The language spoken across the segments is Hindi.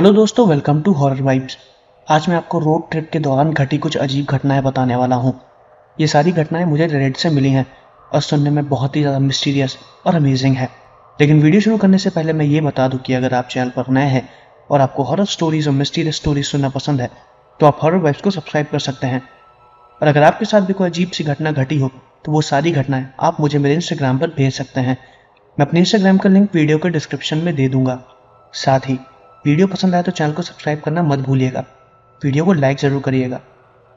हेलो दोस्तों, वेलकम टू हॉरर वाइब्स। आज मैं आपको रोड ट्रिप के दौरान घटी कुछ अजीब घटनाएं बताने वाला हूँ। ये सारी घटनाएं मुझे रेडिट से मिली हैं और सुनने में बहुत ही ज़्यादा मिस्टीरियस और अमेजिंग है। लेकिन वीडियो शुरू करने से पहले मैं ये बता दूं कि अगर आप चैनल पर नए हैं और आपको हॉरर स्टोरीज और मिस्टीरियस स्टोरीज सुनना पसंद है तो आप हॉरर वाइब्स को सब्सक्राइब कर सकते हैं। और अगर आपके साथ भी कोई अजीब सी घटना घटी हो तो वो सारी घटनाएं आप मुझे मेरे इंस्टाग्राम पर भेज सकते हैं। मैं अपने इंस्टाग्राम का लिंक वीडियो के डिस्क्रिप्शन में दे दूंगा। साथ ही वीडियो पसंद आए तो चैनल को सब्सक्राइब करना मत भूलिएगा। वीडियो को लाइक ज़रूर करिएगा।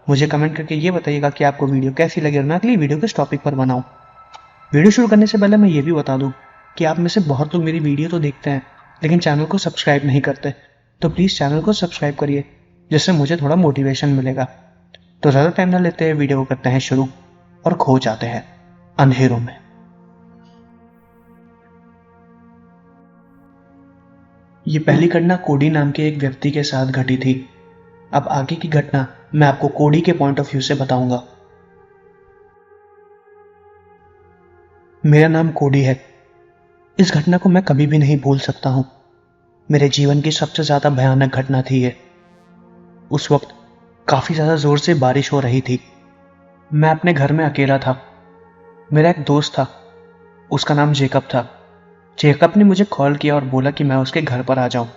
मुझे कमेंट करके ये बताइएगा कि आपको वीडियो कैसी लगी और मैं अगली वीडियो किस टॉपिक पर बनाऊं। वीडियो शुरू करने से पहले मैं ये भी बता दूं कि आप में से बहुत लोग मेरी वीडियो तो देखते हैं लेकिन चैनल को सब्सक्राइब नहीं करते, तो प्लीज़ चैनल को सब्सक्राइब करिए जिससे मुझे थोड़ा मोटिवेशन मिलेगा। तो ज़्यादा टाइम न लेते हुए वीडियो को करते हैं शुरू और खो जाते हैं अंधेरों में। ये पहली घटना कोडी नाम के एक व्यक्ति के साथ घटी थी। अब आगे की घटना मैं आपको कोडी के पॉइंट ऑफ व्यू से बताऊंगा। मेरा नाम कोडी है। इस घटना को मैं कभी भी नहीं भूल सकता हूं। मेरे जीवन की सबसे ज्यादा भयानक घटना थी ये। उस वक्त काफी ज्यादा जोर से बारिश हो रही थी। मैं अपने घर में अकेला था। मेरा एक दोस्त था, उसका नाम जेकब था। जेकब ने मुझे कॉल किया और बोला कि मैं उसके घर पर आ जाऊं।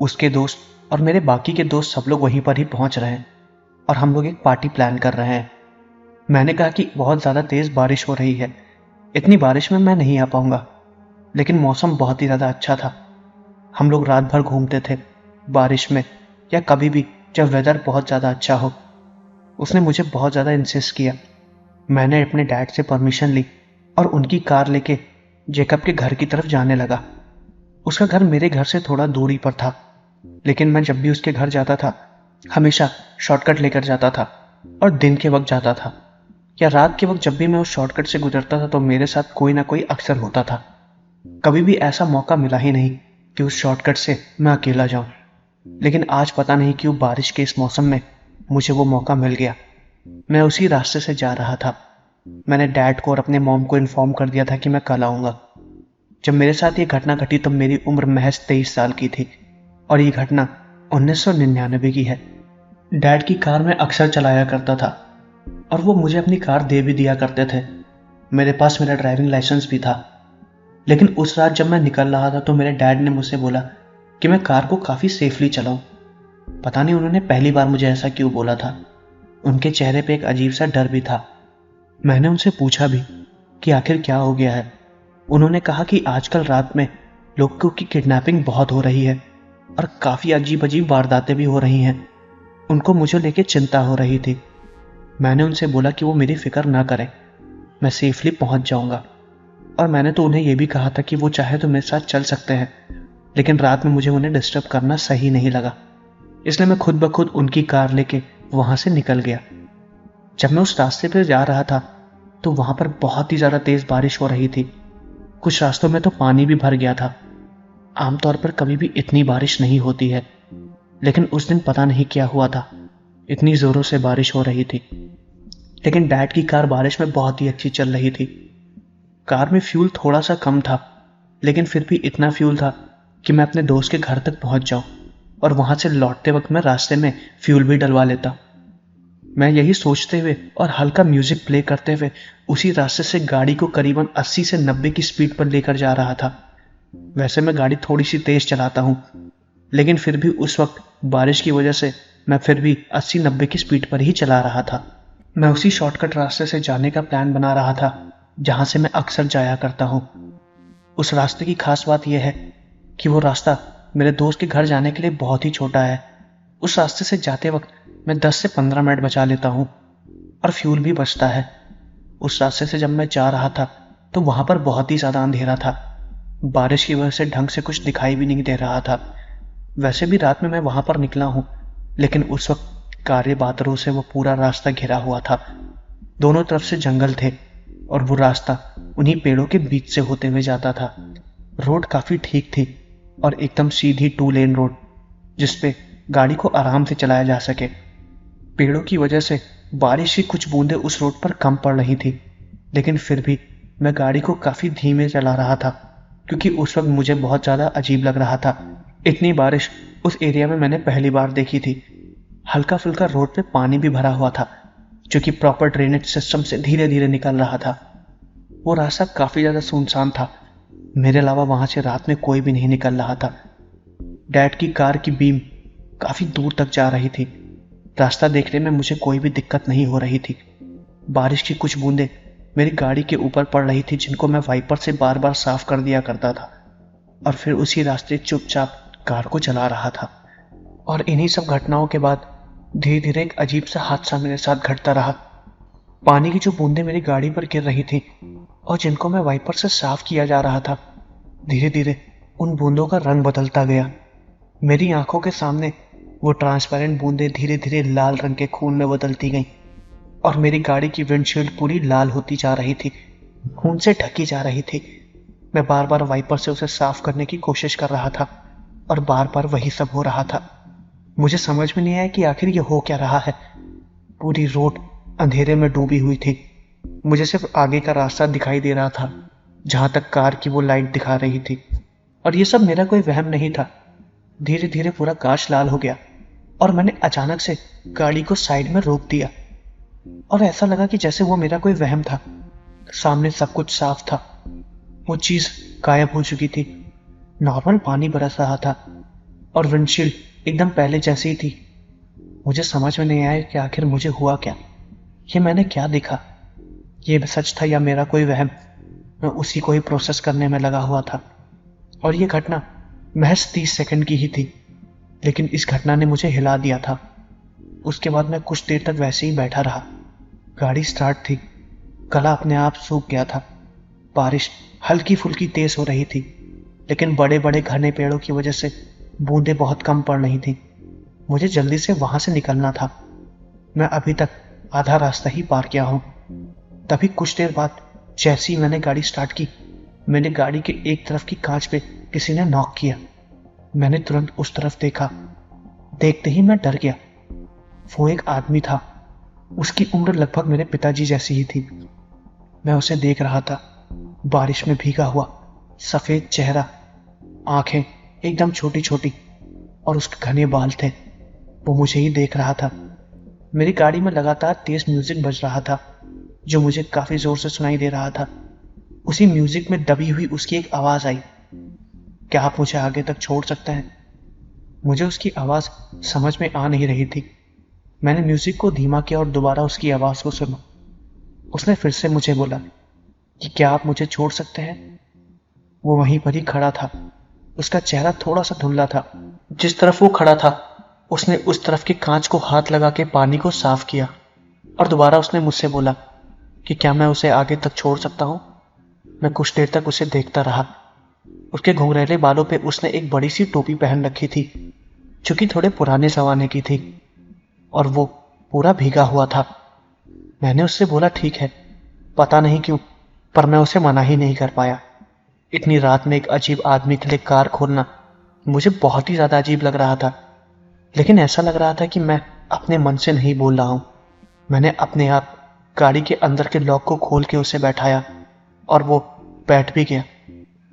उसके दोस्त और मेरे बाकी के दोस्त सब लोग वहीं पर ही पहुंच रहे हैं और हम लोग एक पार्टी प्लान कर रहे हैं। मैंने कहा कि बहुत ज़्यादा तेज़ बारिश हो रही है, इतनी बारिश में मैं नहीं आ पाऊंगा, लेकिन मौसम बहुत ही ज़्यादा अच्छा था। हम लोग रात भर घूमते थे बारिश में या कभी भी जब वेदर बहुत ज़्यादा अच्छा हो। उसने मुझे बहुत ज़्यादा इंसिस्ट किया। मैंने अपने डैड से परमिशन ली और उनकी कार लेके जेकब के घर की तरफ जाने लगा। उसका घर मेरे घर से थोड़ा दूरी पर था, लेकिन मैं जब भी उसके घर जाता था हमेशा शॉर्टकट लेकर जाता था और दिन के वक्त जाता था या रात के वक्त। जब भी मैं उस शॉर्टकट से गुजरता था तो मेरे साथ कोई ना कोई अक्सर होता था। कभी भी ऐसा मौका मिला ही नहीं कि उस शॉर्टकट से मैं अकेला जाऊं। लेकिन आज पता नहीं क्यों बारिश के इस मौसम में मुझे वो मौका मिल गया। मैं उसी रास्ते से जा रहा था। मैंने डैड को और अपने मॉम को इन्फॉर्म कर दिया था कि मैं कल आऊंगा। जब मेरे साथ ये घटना घटी तब मेरी उम्र महज 23 साल की थी और ये घटना 1999 की है। डैड की कार में अक्सर चलाया करता था और वो मुझे अपनी कार दे भी दिया करते थे। मेरे पास मेरा ड्राइविंग लाइसेंस भी था। लेकिन उस रात जब मैं निकल रहा था तो मेरे डैड ने मुझसे बोला कि मैं कार को काफ़ी सेफली चलाऊं। पता नहीं उन्होंने पहली बार मुझे ऐसा क्यों बोला था। उनके चेहरे पे एक अजीब सा डर भी था। मैंने उनसे पूछा भी कि आखिर क्या हो गया है। उन्होंने कहा कि आजकल रात में लोगों की किडनैपिंग बहुत हो रही है और काफ़ी अजीब अजीब वारदातें भी हो रही हैं। उनको मुझे लेके चिंता हो रही थी। मैंने उनसे बोला कि वो मेरी फिक्र ना करें, मैं सेफली पहुंच जाऊंगा। और मैंने तो उन्हें यह भी कहा था कि वो चाहे तो मेरे साथ चल सकते हैं, लेकिन रात में मुझे उन्हें डिस्टर्ब करना सही नहीं लगा। इसलिए मैं खुद ब खुद उनकी कार लेके वहां से निकल गया। जब मैं उस रास्ते पर जा रहा था तो वहां पर बहुत ही ज़्यादा तेज़ बारिश हो रही थी। कुछ रास्तों में तो पानी भी भर गया था। आमतौर पर कभी भी इतनी बारिश नहीं होती है, लेकिन उस दिन पता नहीं क्या हुआ था, इतनी जोरों से बारिश हो रही थी। लेकिन डैड की कार बारिश में बहुत ही अच्छी चल रही थी। कार में फ्यूल थोड़ा सा कम था, लेकिन फिर भी इतना फ्यूल था कि मैं अपने दोस्त के घर तक पहुंच जाऊं और वहां से लौटते वक्त मैं रास्ते में फ्यूल भी डलवा लेता। मैं यही सोचते हुए और हल्का म्यूजिक प्ले करते हुए उसी रास्ते से गाड़ी को करीबन 80 से 90 की स्पीड पर लेकर जा रहा था। वैसे मैं गाड़ी थोड़ी सी तेज चलाता हूँ, लेकिन फिर भी उस वक्त बारिश की वजह से मैं फिर भी 80-90 की स्पीड पर ही चला रहा था। मैं उसी शॉर्टकट रास्ते से जाने का प्लान बना रहा था जहां से मैं अक्सर जाया करता हूँ। उस रास्ते की खास बात यह है कि वो रास्ता मेरे दोस्त के घर जाने के लिए बहुत ही छोटा है। उस रास्ते से जाते वक्त मैं 10 से 15 मिनट बचा लेता हूँ और फ्यूल भी बचता है। उस रास्ते से जब मैं जा रहा था तो वहां पर बहुत ही ज़्यादा अंधेरा था। बारिश की वजह से ढंग से कुछ दिखाई भी नहीं दे रहा था। वैसे भी रात में मैं वहां पर निकला हूं, लेकिन उस वक्त काले बादलों से वो पूरा रास्ता घिरा हुआ था। दोनों तरफ से जंगल थे और वो रास्ता उन्हीं पेड़ों के बीच से होते हुए जाता था। रोड काफी ठीक थी और एकदम सीधी 2 लेन रोड, जिसपे गाड़ी को आराम से चलाया जा सके। पेड़ों की वजह से बारिश की कुछ बूंदें उस रोड पर कम पड़ रही थी, लेकिन फिर भी मैं गाड़ी को काफी धीमे चला रहा था क्योंकि उस वक्त मुझे बहुत ज्यादा अजीब लग रहा था। इतनी बारिश उस एरिया में मैंने पहली बार देखी थी। हल्का फुल्का रोड पे पानी भी भरा हुआ था, जो कि प्रॉपर ड्रेनेज सिस्टम से धीरे धीरे निकल रहा था। वो रास्ता काफी ज्यादा सुनसान था। मेरे अलावा वहां से रात में कोई भी नहीं निकल रहा था। डैड की कार की बीम काफी दूर तक जा रही थी। रास्ता देखने में मुझे कोई भी दिक्कत नहीं हो रही थी। बारिश की कुछ बूंदें मेरी गाड़ी के ऊपर पड़ रही थी, जिनको मैं वाइपर से बार बार साफ कर दिया करता था और फिर उसी रास्ते चुपचाप कार को चला रहा था। और इन्हीं सब घटनाओं के बाद धीरे धीरे एक अजीब सा हादसा मेरे साथ घटता रहा। पानी की जो बूंदें मेरी गाड़ी पर गिर रही थी और जिनको मैं वाइपर से साफ किया जा रहा था, धीरे धीरे उन बूंदों का रंग बदलता गया। मेरी आंखों के सामने वो ट्रांसपेरेंट बूंदें धीरे धीरे लाल रंग के खून में बदलती गईं और मेरी गाड़ी की विंडशील्ड पूरी लाल होती जा रही थी, खून से ढकी जा रही थी। मैं बार बार वाइपर से उसे साफ करने की कोशिश कर रहा था और बार बार वही सब हो रहा था। मुझे समझ में नहीं आया कि आखिर ये हो क्या रहा है। पूरी रोड अंधेरे में डूबी हुई थी। मुझे सिर्फ आगे का रास्ता दिखाई दे रहा था, जहां तक कार की वो लाइट दिखा रही थी। और ये सब मेरा कोई वहम नहीं था। धीरे धीरे पूरा कांच लाल हो गया और मैंने अचानक से गाड़ी को साइड में रोक दिया और ऐसा लगा कि जैसे वो मेरा कोई वहम था। सामने सब कुछ साफ था। वो चीज गायब हो चुकी थी। नॉर्मल पानी बरस रहा था और विंडशील्ड एकदम पहले जैसी ही थी। मुझे समझ में नहीं आया कि आखिर मुझे हुआ क्या। ये मैंने क्या देखा? ये सच था या मेरा कोई वहम? मैं उसी को ही प्रोसेस करने में लगा हुआ था। और ये घटना महज 30 सेकंड की ही थी, लेकिन इस घटना ने मुझे हिला दिया था। उसके बाद मैं कुछ देर तक वैसे ही बैठा रहा। गाड़ी स्टार्ट थी, गला अपने आप सूख गया था। बारिश हल्की फुल्की तेज हो रही थी, लेकिन बड़े बड़े घने पेड़ों की वजह से बूंदें बहुत कम पड़ रही थी। मुझे जल्दी से वहां से निकलना था। मैं अभी तक आधा रास्ता ही पार किया हूं। तभी कुछ देर बाद जैसे ही मैंने गाड़ी स्टार्ट की, मैंने गाड़ी के एक तरफ की कांच पे किसी ने नॉक किया। मैंने तुरंत उस तरफ देखा। देखते ही मैं डर गया। वो एक आदमी था। उसकी उम्र लगभग मेरे पिताजी जैसी ही थी। मैं उसे देख रहा था, बारिश में भीगा हुआ, सफेद चेहरा, आंखें एकदम छोटी छोटी और उसके घने बाल थे। वो मुझे ही देख रहा था। मेरी गाड़ी में लगातार तेज म्यूजिक बज रहा था, जो मुझे काफी जोर से सुनाई दे रहा था। उसी म्यूजिक में दबी हुई उसकी एक आवाज आई, क्या आप मुझे आगे तक छोड़ सकते हैं? मुझे उसकी आवाज समझ में आ नहीं रही थी। मैंने म्यूजिक को धीमा किया और दोबारा उसकी आवाज को सुना। उसने फिर से मुझे बोला कि क्या आप मुझे छोड़ सकते हैं? वो वहीं पर ही खड़ा था। उसका चेहरा थोड़ा सा धुंधला था। जिस तरफ वो खड़ा था, उसने उस तरफ के कांच को हाथ लगा के पानी को साफ किया और दोबारा उसने मुझसे बोला कि क्या मैं उसे आगे तक छोड़ सकता हूं? मैं कुछ देर तक उसे देखता रहा। उसके घुंघरैले बालों पे उसने एक बड़ी सी टोपी पहन रखी थी, जो कि थोड़े पुराने जमाने की थी, और वो पूरा भीगा हुआ था। मैंने उससे बोला ठीक है। पता नहीं क्यों, पर मैं उसे मना ही नहीं कर पाया। इतनी रात में एक अजीब आदमी के लिए कार खोलना मुझे बहुत ही ज्यादा अजीब लग रहा था, लेकिन ऐसा लग रहा था कि मैं अपने मन से नहीं बोल रहा हूं। मैंने अपने आप गाड़ी के अंदर के लॉक को खोल के उसे बैठाया और वो बैठ भी गया।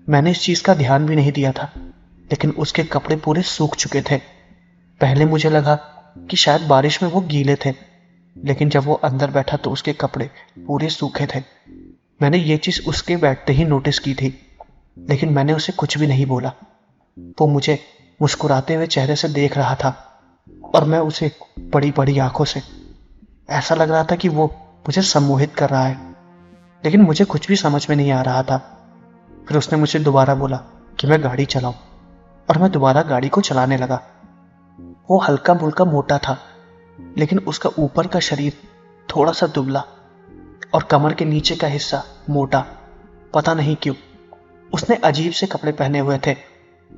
मैंने इस चीज का ध्यान भी नहीं दिया था, लेकिन उसके कपड़े पूरे सूख चुके थे। पहले मुझे लगा कि शायद बारिश में वो गीले थे, लेकिन जब वो अंदर बैठा तो उसके कपड़े पूरे सूखे थे। मैंने ये चीज उसके बैठते ही नोटिस की थी, लेकिन मैंने उसे कुछ भी नहीं बोला। वो मुझे मुस्कुराते हुए चेहरे से देख रहा था और मैं उसे बड़ी बड़ी आंखों से। ऐसा लग रहा था कि वो मुझे सम्मोहित कर रहा है, लेकिन मुझे कुछ भी समझ में नहीं आ रहा था। फिर उसने मुझे दोबारा बोला कि मैं गाड़ी चलाऊं, और मैं दोबारा गाड़ी को चलाने लगा। वो हल्का फुल्का मोटा था, लेकिन उसका ऊपर का शरीर थोड़ा सा दुबला और कमर के नीचे का हिस्सा मोटा। पता नहीं क्यों उसने अजीब से कपड़े पहने हुए थे।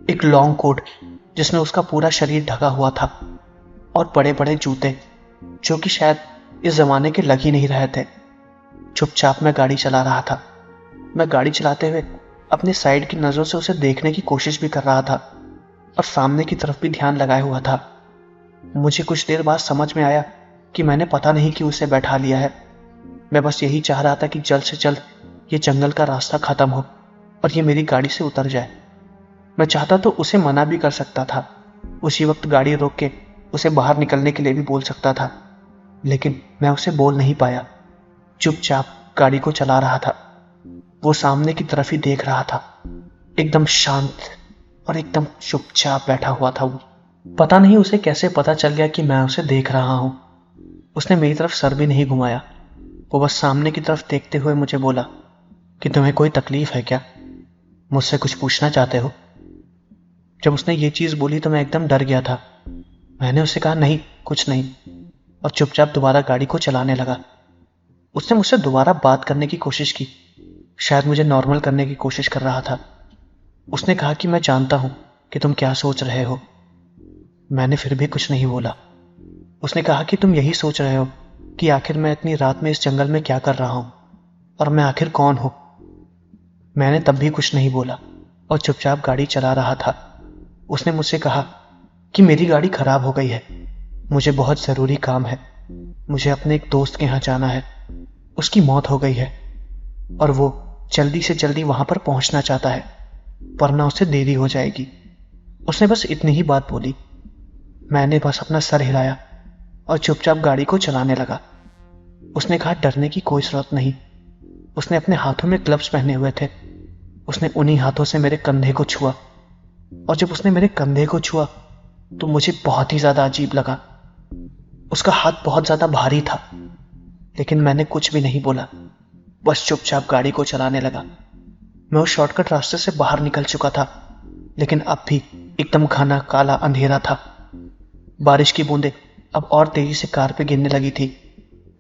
एक लॉन्ग कोट जिसमें उसका पूरा शरीर ढका हुआ था, और बड़े बड़े जूते जो कि शायद इस जमाने के लग ही नहीं रहे थे। चुपचाप मैं गाड़ी चला रहा था। मैं गाड़ी चलाते हुए अपने साइड की नजरों से उसे देखने की कोशिश भी कर रहा था और सामने की तरफ भी ध्यान लगाए हुआ था। मुझे कुछ देर बाद समझ में आया कि मैंने पता नहीं क्यों उसे बैठा लिया है। मैं बस यही चाह रहा था कि जल्द से जल्द ये जंगल का रास्ता खत्म हो और ये मेरी गाड़ी से उतर जाए। मैं चाहता तो उसे मना भी कर सकता था, उसी वक्त गाड़ी रोक के उसे बाहर निकलने के लिए भी बोल सकता था, लेकिन मैं उसे बोल नहीं पाया। चुपचाप गाड़ी को चला रहा था। वो सामने की तरफ ही देख रहा था, एकदम शांत और एकदम चुपचाप बैठा हुआ था वो। पता नहीं उसे कैसे पता चल गया कि मैं उसे देख रहा हूं। उसने मेरी तरफ सर भी नहीं घुमाया। वो बस सामने की तरफ देखते हुए मुझे बोला कि तुम्हें कोई तकलीफ है क्या, मुझसे कुछ पूछना चाहते हो। जब उसने ये चीज बोली तो मैं एकदम डर गया था। मैंने उससे कहा नहीं, कुछ नहीं, और चुपचाप दोबारा गाड़ी को चलाने लगा। उसने मुझसे दोबारा बात करने की कोशिश की, शायद मुझे नॉर्मल करने की कोशिश कर रहा था। उसने कहा कि मैं जानता हूं कि तुम क्या सोच रहे हो। मैंने फिर भी कुछ नहीं बोला। उसने कहा कि तुम यही सोच रहे हो कि आखिर मैं इतनी रात में इस जंगल में क्या कर रहा हूं और मैं आखिर कौन हूं। मैंने तब भी कुछ नहीं बोला और चुपचाप गाड़ी चला रहा था। उसने मुझसे कहा कि मेरी गाड़ी खराब हो गई है, मुझे बहुत ज़रूरी काम है, मुझे अपने एक दोस्त के यहाँ जाना है, उसकी मौत हो गई है और वो जल्दी से जल्दी वहां पर पहुंचना चाहता है, वरना उसे देरी हो जाएगी। उसने बस इतनी ही बात बोली। मैंने बस अपना सर हिलाया और चुपचाप गाड़ी को चलाने लगा। उसने कहा डरने की कोई जरूरत नहीं। उसने अपने हाथों में ग्लव्स पहने हुए थे। उसने उन्हीं हाथों से मेरे कंधे को छुआ, और जब उसने मेरे कंधे को छुआ तो मुझे बहुत ही ज्यादा अजीब लगा। उसका हाथ बहुत ज्यादा भारी था, लेकिन मैंने कुछ भी नहीं बोला, बस चुपचाप गाड़ी को चलाने लगा। मैं उस शॉर्टकट रास्ते से बाहर निकल चुका था, लेकिन अब भी एकदम घना काला अंधेरा था। बारिश की बूंदें अब और तेजी से कार पे गिरने लगी थी।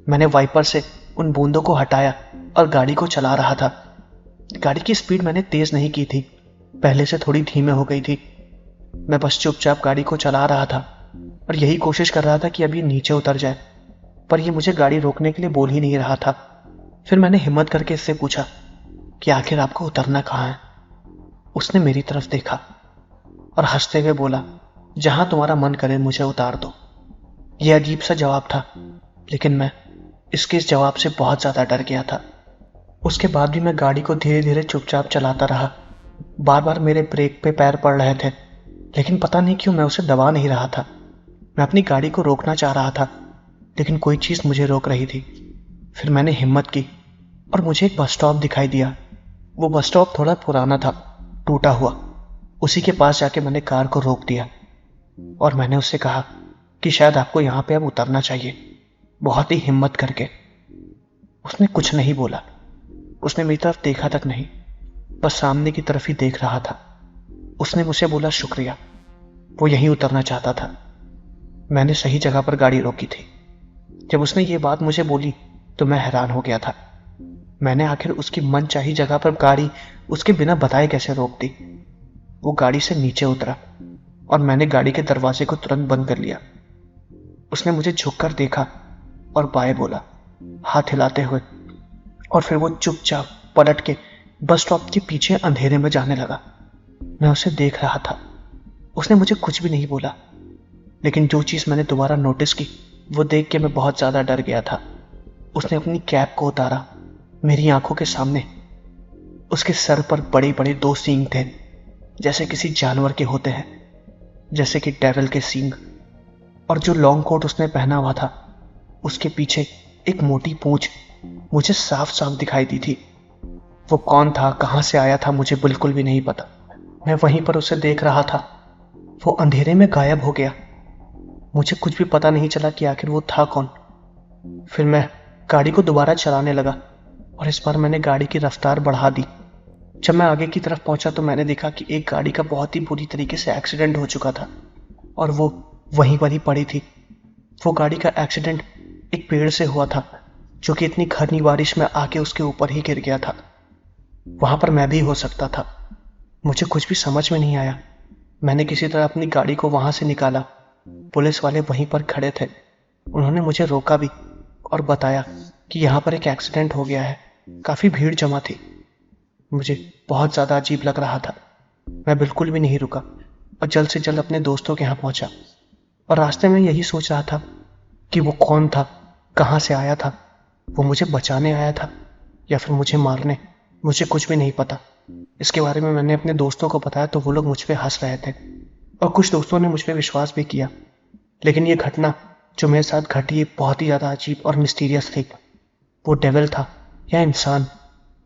मैंने वाइपर से उन बूंदों को हटाया और गाड़ी को चला रहा था। गाड़ी की स्पीड मैंने तेज नहीं की थी, पहले से थोड़ी धीमे हो गई थी। मैं बस चुपचाप गाड़ी को चला रहा था और यही कोशिश कर रहा था कि अभी नीचे उतर जाए, पर यह मुझे गाड़ी रोकने के लिए बोल ही नहीं रहा था। फिर मैंने हिम्मत करके इससे पूछा कि आखिर आपको उतरना कहाँ है। उसने मेरी तरफ देखा और हंसते हुए बोला, जहां तुम्हारा मन करे मुझे उतार दो। यह अजीब सा जवाब था, लेकिन मैं इसके इस जवाब से बहुत ज्यादा डर गया था। उसके बाद भी मैं गाड़ी को धीरे धीरे चुपचाप चलाता रहा। बार बार मेरे ब्रेक पे पैर पड़ रहे थे, लेकिन पता नहीं क्यों मैं उसे दबा नहीं रहा था। मैं अपनी गाड़ी को रोकना चाह रहा था, लेकिन कोई चीज मुझे रोक रही थी। फिर मैंने हिम्मत की और मुझे एक बस स्टॉप दिखाई दिया। वो बस स्टॉप थोड़ा पुराना था, टूटा हुआ। उसी के पास जाके मैंने कार को रोक दिया और मैंने उससे कहा कि शायद आपको यहां पे अब उतरना चाहिए, बहुत ही हिम्मत करके। उसने कुछ नहीं बोला। उसने मेरी तरफ देखा तक नहीं, बस सामने की तरफ ही देख रहा था। उसने मुझसे बोला शुक्रिया, वो यहीं उतरना चाहता था। मैंने सही जगह पर गाड़ी रोकी थी। जब उसने ये बात मुझे बोली तो मैं हैरान हो गया था। मैंने आखिर उसकी मनचाही जगह पर गाड़ी उसके बिना बताए कैसे रोक दी। वो गाड़ी से नीचे उतरा और मैंने गाड़ी के दरवाजे को तुरंत बंद कर लिया। उसने मुझे झुककर देखा और बाय बोला, हाथ हिलाते हुए, और फिर वो चुपचाप पलट के बस स्टॉप के पीछे अंधेरे में जाने लगा। मैं उसे देख रहा था। उसने मुझे कुछ भी नहीं बोला, लेकिन जो चीज मैंने दोबारा नोटिस की वो देख के मैं बहुत ज्यादा डर गया था। उसने अपनी कैप को उतारा मेरी आंखों के सामने। उसके सर पर बड़े बड़े दो सींग थे, जैसे किसी जानवर के होते हैं, जैसे कि डेविल के सींग। और जो लॉन्ग कोट उसने पहना हुआ था, उसके पीछे एक मोटी पूंछ मुझे साफ साफ दिखाई दी थी। वो कौन था, कहां से आया था, मुझे बिल्कुल भी नहीं पता। मैं वहीं पर उसे देख रहा था। वो अंधेरे में गायब हो गया। मुझे कुछ भी पता नहीं चला कि आखिर वो था कौन। फिर मैं गाड़ी को दोबारा चलाने लगा और इस बार मैंने गाड़ी की रफ्तार बढ़ा दी। जब मैं आगे की तरफ पहुंचा तो मैंने देखा कि एक गाड़ी का बहुत ही बुरी तरीके से एक्सीडेंट हो चुका था और वो वहीं पर ही पड़ी थी। वो गाड़ी का एक्सीडेंट एक पेड़ से हुआ था, जो कि इतनी घनी बारिश में आके उसके ऊपर ही गिर गया था। वहां पर मैं भी हो सकता था। मुझे कुछ भी समझ में नहीं आया। मैंने किसी तरह अपनी गाड़ी को वहां से निकाला। पुलिस वाले वहीं पर खड़े थे। उन्होंने मुझे रोका भी और बताया कि यहाँ पर एक एक्सीडेंट हो गया है। काफी भीड़ जमा थी। मुझे बहुत ज्यादा अजीब लग रहा था। मैं बिल्कुल भी नहीं रुका और जल्द से जल्द अपने दोस्तों के यहाँ पहुंचा। और रास्ते में यही सोच रहा था कि वो कौन था, कहाँ से आया था, वो मुझे बचाने आया था या फिर मुझे मारने। मुझे कुछ भी नहीं पता। इसके बारे में मैंने अपने दोस्तों को बताया तो वो लोग मुझ पे हंस रहे थे। और कुछ दोस्तों ने मुझ पर विश्वास भी किया। लेकिन ये घटना जो मेरे साथ घटी ये बहुत ही ज़्यादा अजीब और मिस्टीरियस थी। वो डेविल था या इंसान,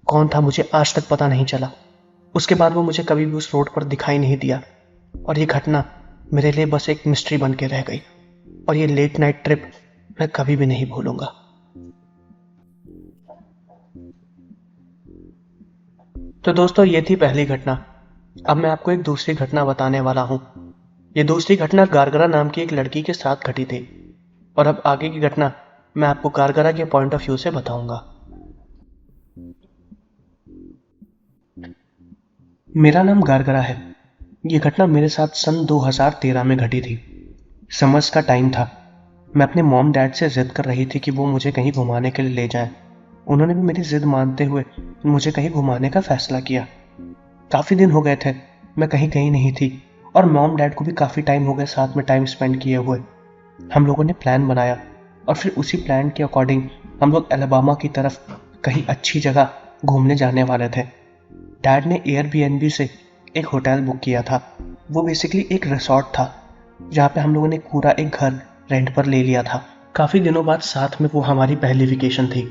कौन था मुझे आज तक पता नहीं चला। उसके बाद वो मुझे कभी भी उस रोड पर दिखाई नहीं दिया और ये घटना मेरे लिए बस एक मिस्ट्री बन के रह गई। और ये लेट नाइट ट्रिप मैं कभी भी नहीं भूलूंगा। तो दोस्तों, ये थी पहली घटना। अब मैं आपको एक दूसरी घटना बताने वाला हूँ। ये दूसरी घटना गारगरा नाम की एक लड़की के साथ घटी थी। और अब आगे की घटना मैं आपको गारगरा के पॉइंट ऑफ व्यू से बताऊंगा। मेरा नाम गारगरा है। ये घटना मेरे साथ सन 2013 में घटी थी। समर्स का टाइम था। मैं अपने मॉम डैड से जिद कर रही थी कि वो मुझे कहीं घुमाने के लिए ले जाएं। उन्होंने भी मेरी जिद मानते हुए मुझे कहीं घुमाने का फैसला किया। काफ़ी दिन हो गए थे मैं कहीं गई नहीं थी और मॉम डैड को भी काफ़ी टाइम हो गया साथ में टाइम स्पेंड किए हुए। हम लोगों ने प्लान बनाया और फिर उसी प्लान के अकॉर्डिंग हम लोग अलबामा की तरफ कहीं अच्छी जगह घूमने जाने वाले थे। डैड ने एयरबीएनबी से एक होटल बुक किया था। वो बेसिकली एक रिसॉर्ट था जहाँ पे हम लोगों ने पूरा एक घर रेंट पर ले लिया था। काफ़ी दिनों बाद साथ में वो हमारी पहली वेकेशन थी।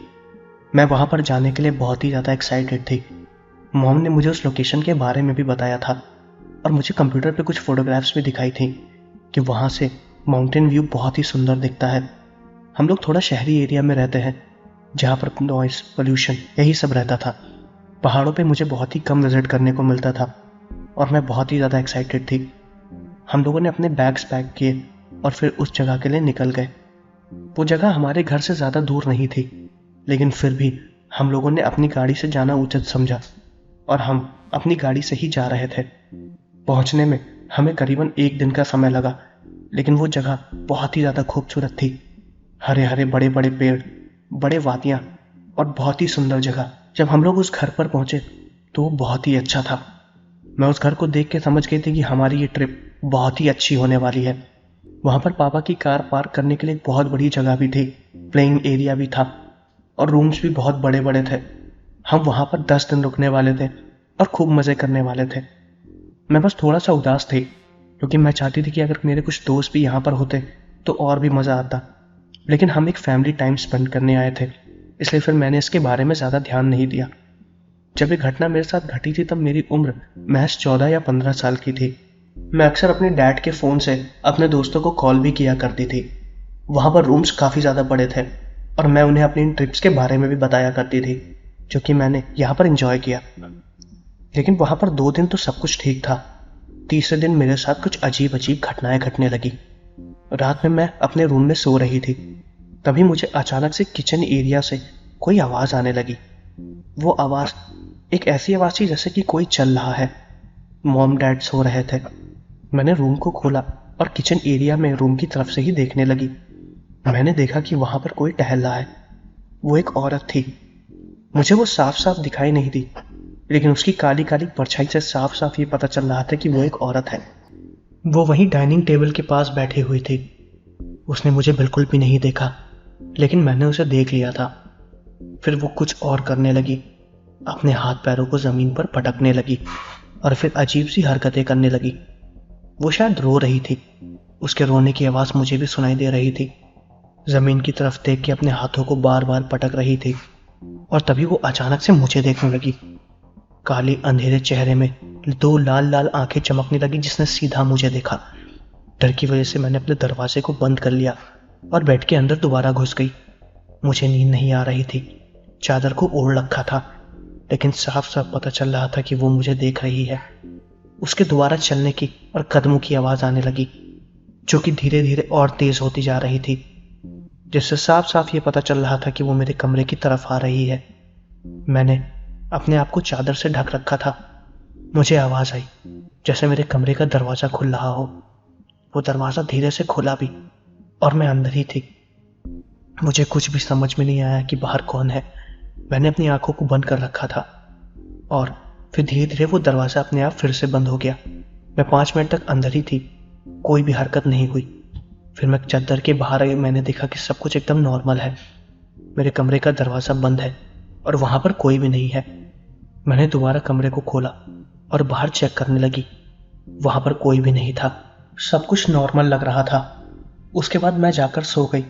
मैं वहाँ पर जाने के लिए बहुत ही ज़्यादा एक्साइटेड थी। मॉम ने मुझे उस लोकेशन के बारे में भी बताया था और मुझे कंप्यूटर पे कुछ फ़ोटोग्राफ्स भी दिखाई थी कि वहाँ से माउंटेन व्यू बहुत ही सुंदर दिखता है। हम लोग थोड़ा शहरी एरिया में रहते हैं जहाँ पर नॉइस पोल्यूशन यही सब रहता था। पहाड़ों पे मुझे बहुत ही कम विजिट करने को मिलता था और मैं बहुत ही ज़्यादा एक्साइटेड थी। हम लोगों ने अपने बैग्स पैक किए और फिर उस जगह के लिए निकल गए। वो जगह हमारे घर से ज़्यादा दूर नहीं थी, लेकिन फिर भी हम लोगों ने अपनी गाड़ी से जाना उचित समझा और हम अपनी गाड़ी से ही जा रहे थे। पहुंचने में हमें करीबन 1 दिन का समय लगा, लेकिन वो जगह बहुत ही ज़्यादा खूबसूरत थी। हरे हरे बड़े बड़े पेड़, बड़े वादियाँ और बहुत ही सुंदर जगह। जब हम लोग उस घर पर पहुंचे तो वो बहुत ही अच्छा था। मैं उस घर को देख के समझ गई थी कि हमारी ये ट्रिप बहुत ही अच्छी होने वाली है। वहाँ पर पापा की कार पार्क करने के लिए एक बहुत बड़ी जगह भी थी, प्लेइंग एरिया भी था और रूम्स भी बहुत बड़े बड़े थे। हम वहाँ पर 10 दिन रुकने वाले थे और खूब मज़े करने वाले थे। मैं बस थोड़ा सा उदास थी क्योंकि मैं चाहती थी कि अगर मेरे कुछ दोस्त भी यहाँ पर होते तो और भी मज़ा आता। लेकिन हम एक फैमिली टाइम स्पेंड करने आए थे, इसलिए फिर मैंने इसके बारे में ज़्यादा ध्यान नहीं दिया। जब ये घटना मेरे साथ घटी थी तब मेरी उम्र महज 14 या 15 साल की थी। मैं अक्सर अपने डैड के फ़ोन से अपने दोस्तों को कॉल भी किया करती थी। वहाँ पर रूम्स काफ़ी ज़्यादा बड़े थे और मैं उन्हें अपनी इन ट्रिप्स के बारे में भी बताया करती थी जो कि मैंने यहाँ पर एंजॉय किया। लेकिन वहाँ पर 2 दिन तो सब कुछ ठीक था। तीसरे दिन मेरे साथ कुछ अजीब अजीब घटनाएं घटने लगी। रात में मैं अपने रूम में सो रही थी, तभी मुझे अचानक से किचन एरिया से कोई आवाज़ आने लगी। वो आवाज़ एक ऐसी आवाज़ थी जैसे कि कोई चल रहा है। मॉम डैड सो रहे थे। मैंने रूम को खोला और किचन एरिया में रूम की तरफ से ही देखने लगी। मैंने देखा कि वहाँ पर कोई टहल रहा है। वो एक औरत थी। मुझे वो साफ साफ दिखाई नहीं दी, लेकिन उसकी काली काली परछाई से साफ साफ ये पता चल रहा था कि वो एक औरत है। वो वहीं डाइनिंग टेबल के पास बैठी हुई थी। उसने मुझे बिल्कुल भी नहीं देखा, लेकिन मैंने उसे देख लिया था। फिर वो कुछ और करने लगी, अपने हाथ पैरों को ज़मीन पर पटकने लगी और फिर अजीब सी हरकतें करने लगी। वो शायद रो रही थी। उसके रोने की आवाज़ मुझे भी सुनाई दे रही थी। ज़मीन की तरफ देख के अपने हाथों को बार बार पटक रही थी और तभी वो अचानक से मुझे देखने लगी। काले अंधेरे चेहरे में 2 लाल लाल आंखें चमकने लगी जिसने सीधा मुझे देखा। डर की वजह से मैंने अपने दरवाजे को बंद कर लिया और बेड के अंदर दोबारा घुस गई। मुझे नींद नहीं आ रही थी। चादर को ओढ़ रखा था, लेकिन साफ साफ पता चल रहा था कि वो मुझे देख रही है। उसके दोबारा चलने की और कदमों की आवाज़ आने लगी, जो कि धीरे धीरे और तेज होती जा रही थी, जिससे साफ साफ ये पता चल रहा था कि वो मेरे कमरे की तरफ आ रही है। मैंने अपने आप को चादर से ढक रखा था। मुझे आवाज़ आई जैसे मेरे कमरे का दरवाज़ा खुल रहा हो। वो दरवाज़ा धीरे से खुला भी और मैं अंदर ही थी। मुझे कुछ भी समझ में नहीं आया कि बाहर कौन है। मैंने अपनी आंखों को बंद कर रखा था और फिर धीरे धीरे वो दरवाज़ा अपने आप फिर से बंद हो गया। मैं 5 मिनट तक अंदर ही थी, कोई भी हरकत नहीं हुई। फिर मैं चद्दर के बाहर आई। मैंने देखा कि सब कुछ एकदम नॉर्मल है। मेरे कमरे का दरवाज़ा बंद है और वहाँ पर कोई भी नहीं है। मैंने दोबारा कमरे को खोला और बाहर चेक करने लगी। वहाँ पर कोई भी नहीं था। सब कुछ नॉर्मल लग रहा था। उसके बाद मैं जाकर सो गई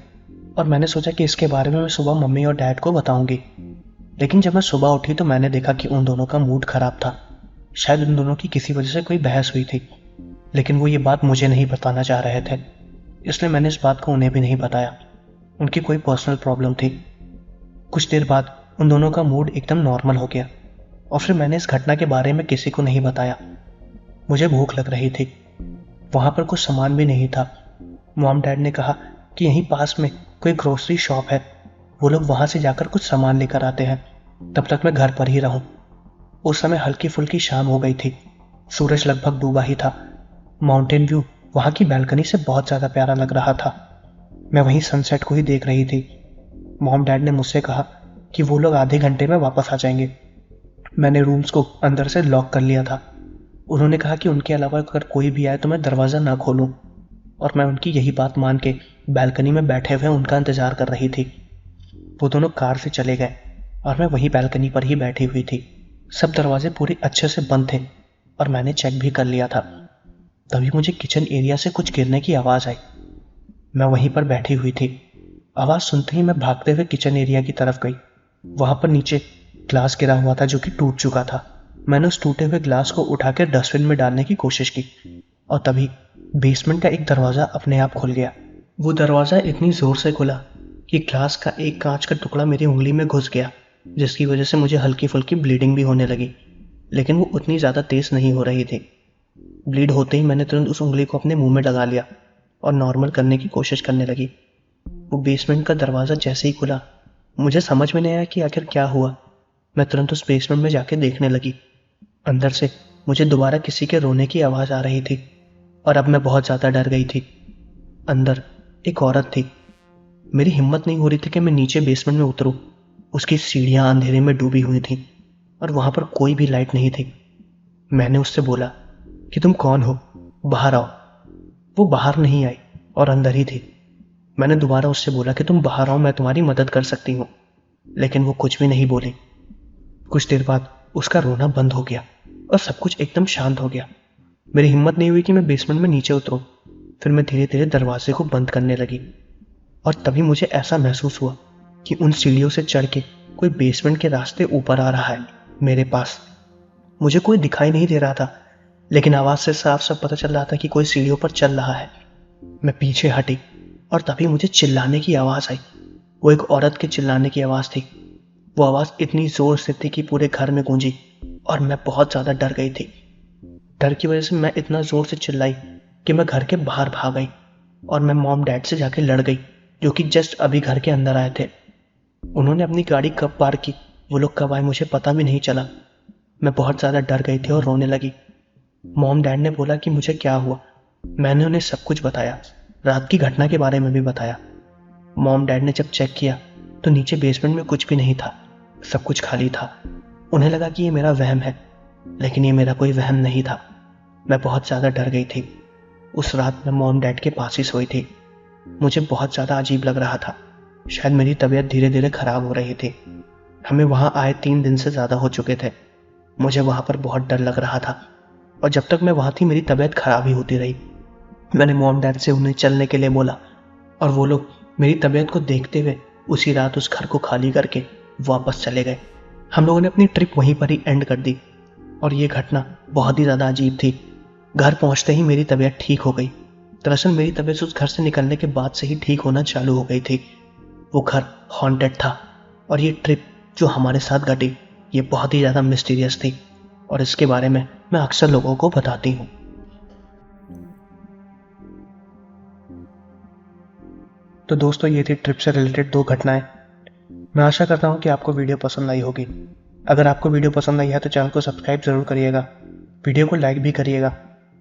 और मैंने सोचा कि इसके बारे में मैं सुबह मम्मी और डैड को बताऊंगी। लेकिन जब मैं सुबह उठी तो मैंने देखा कि उन दोनों का मूड खराब था। शायद उन दोनों की किसी वजह से कोई बहस हुई थी, लेकिन वो ये बात मुझे नहीं बताना चाह रहे थे, इसलिए मैंने इस बात को उन्हें भी नहीं बताया। उनकी कोई पर्सनल प्रॉब्लम थी। कुछ देर बाद उन दोनों का मूड एकदम नॉर्मल हो गया और फिर मैंने इस घटना के बारे में किसी को नहीं बताया। मुझे भूख लग रही थी, वहां पर कुछ सामान भी नहीं था। मॉम डैड ने कहा कि यहीं पास में कोई ग्रोसरी शॉप है, वो लोग वहां से जाकर कुछ सामान लेकर आते हैं, तब तक मैं घर पर ही रहूं। उस समय हल्की फुल्की शाम हो गई थी, सूरज लगभग डूबा ही था। माउंटेन व्यू वहां की बैल्कनी से बहुत ज्यादा प्यारा लग रहा था। मैं वहीं सनसेट को ही देख रही थी। मॉम डैड ने मुझसे कहा कि वो लोग आधे घंटे में वापस आ जाएंगे। मैंने रूम्स को अंदर से लॉक कर लिया था। उन्होंने कहा कि उनके अलावा अगर कोई भी आए तो मैं दरवाज़ा ना खोलूं, और मैं उनकी यही बात मान के बैल्कनी में बैठे हुए उनका इंतजार कर रही थी। वो दोनों कार से चले गए और मैं वहीं बैल्कनी पर ही बैठी हुई थी। सब दरवाजे पूरे अच्छे से बंद थे और मैंने चेक भी कर लिया था। तभी मुझे किचन एरिया से कुछ गिरने की आवाज़ आई। मैं वहीं पर बैठी हुई थी। आवाज़ सुनते ही मैं भागते हुए किचन एरिया की तरफ गई। वहां पर नीचे ग्लास गिरा हुआ था जो कि टूट चुका था। मैंने उस टूटे हुए ग्लास को उठाकर डस्टबिन में डालने की कोशिश की और तभी बेसमेंट का एक दरवाज़ा अपने आप खुल गया। वो दरवाज़ा इतनी ज़ोर से खुला कि ग्लास का एक कांच का टुकड़ा मेरी उंगली में घुस गया, जिसकी वजह से मुझे हल्की फुल्की ब्लीडिंग भी होने लगी, लेकिन वो उतनी ज़्यादा तेज़ नहीं हो रही थी। ब्लीड होते ही मैंने तुरंत उस उंगली को अपने मुंह में लगा लिया और नॉर्मल करने की कोशिश करने लगी। वो बेसमेंट का दरवाज़ा जैसे ही खुला, मुझे समझ में नहीं आया कि आखिर क्या हुआ। मैं तुरंत उस बेसमेंट में जाके देखने लगी। अंदर से मुझे दोबारा किसी के रोने की आवाज़ आ रही थी और अब मैं बहुत ज़्यादा डर गई थी। अंदर एक औरत थी। मेरी हिम्मत नहीं हो रही थी कि मैं नीचे बेसमेंट में उतरूं। उसकी सीढ़ियां अंधेरे में डूबी हुई थीं और वहां पर कोई भी लाइट नहीं थी। मैंने उससे बोला कि तुम कौन हो, बाहर आओ। वो बाहर नहीं आई और अंदर ही थी। मैंने दोबारा उससे बोला कि तुम बाहर आओ, मैं तुम्हारी मदद कर सकती हूँ, लेकिन वो कुछ भी नहीं बोली। कुछ देर बाद उसका रोना बंद हो गया और सब कुछ एकदम शांत हो गया। मेरी हिम्मत नहीं हुई कि मैं बेसमेंट में नीचे उतरूं। फिर मैं धीरे धीरे दरवाजे को बंद करने लगी और तभी मुझे ऐसा महसूस हुआ कि उन सीढ़ियों से चढ़ के कोई बेसमेंट के रास्ते ऊपर आ रहा है मेरे पास। मुझे कोई दिखाई नहीं दे रहा था, लेकिन आवाज से साफ साफ पता चल रहा था कि कोई सीढ़ियों पर चल रहा है। मैं पीछे हटी और तभी मुझे चिल्लाने की आवाज आई। वो एक औरत के चिल्लाने की आवाज थी। वो आवाज इतनी जोर से थी कि पूरे घर में गूंजी और मैं बहुत ज्यादा डर गई थी। डर की वजह से मैं इतना जोर से चिल्लाई कि मैं घर के बाहर भाग गई और मैं मॉम डैड से जाके लड़ गई, जो कि जस्ट अभी घर के अंदर आए थे। उन्होंने अपनी गाड़ी कब पार्क की, वो लोग कब आए, मुझे पता भी नहीं चला। मैं बहुत ज़्यादा डर गई थी और रोने लगी। मॉम डैड ने बोला कि मुझे क्या हुआ। मैंने उन्हें सब कुछ बताया, रात की घटना के बारे में भी बताया। मॉम डैड ने जब चेक किया तो नीचे बेसमेंट में कुछ भी नहीं था, सब कुछ खाली था। उन्हें लगा कि ये मेरा वहम है, लेकिन ये मेरा कोई वहम नहीं था। मैं बहुत ज़्यादा डर गई थी। उस रात मैं मॉम डैड के पास ही सोई थी। मुझे बहुत ज़्यादा अजीब लग रहा था। शायद मेरी तबीयत धीरे धीरे खराब हो रही थी। हमें वहाँ आए 3 दिन से ज़्यादा हो चुके थे। मुझे वहाँ पर बहुत डर लग रहा था और जब तक मैं वहाँ थी मेरी तबीयत खराब ही होती रही। मैंने मॉम डैड से उन्हें चलने के लिए बोला और वो लोग मेरी तबीयत को देखते हुए उसी रात उस घर को खाली करके वापस चले गए। हम लोगों ने अपनी ट्रिप वहीं पर ही एंड कर दी और ये घटना बहुत ही ज़्यादा अजीब थी। घर पहुँचते ही मेरी तबीयत ठीक हो गई। दरअसल मेरी तबीयत उस घर से निकलने के बाद से ही ठीक होना चालू हो गई थी। वो घर हॉन्टेड था और ये ट्रिप जो हमारे साथ घटी ये बहुत ही ज़्यादा मिस्टीरियस थी और इसके बारे में मैं अक्सर लोगों को बताती हूँ। तो दोस्तों ये थी ट्रिप से रिलेटेड 2 घटनाएं। मैं आशा करता हूँ कि आपको वीडियो पसंद आई होगी। अगर आपको वीडियो पसंद आई है तो चैनल को सब्सक्राइब ज़रूर करिएगा, वीडियो को लाइक भी करिएगा।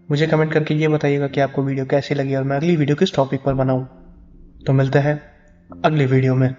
मुझे कमेंट करके ये बताइएगा कि आपको वीडियो कैसी लगी और मैं अगली वीडियो किस टॉपिक पर बनाऊँ। तो मिलते हैं अगली वीडियो में।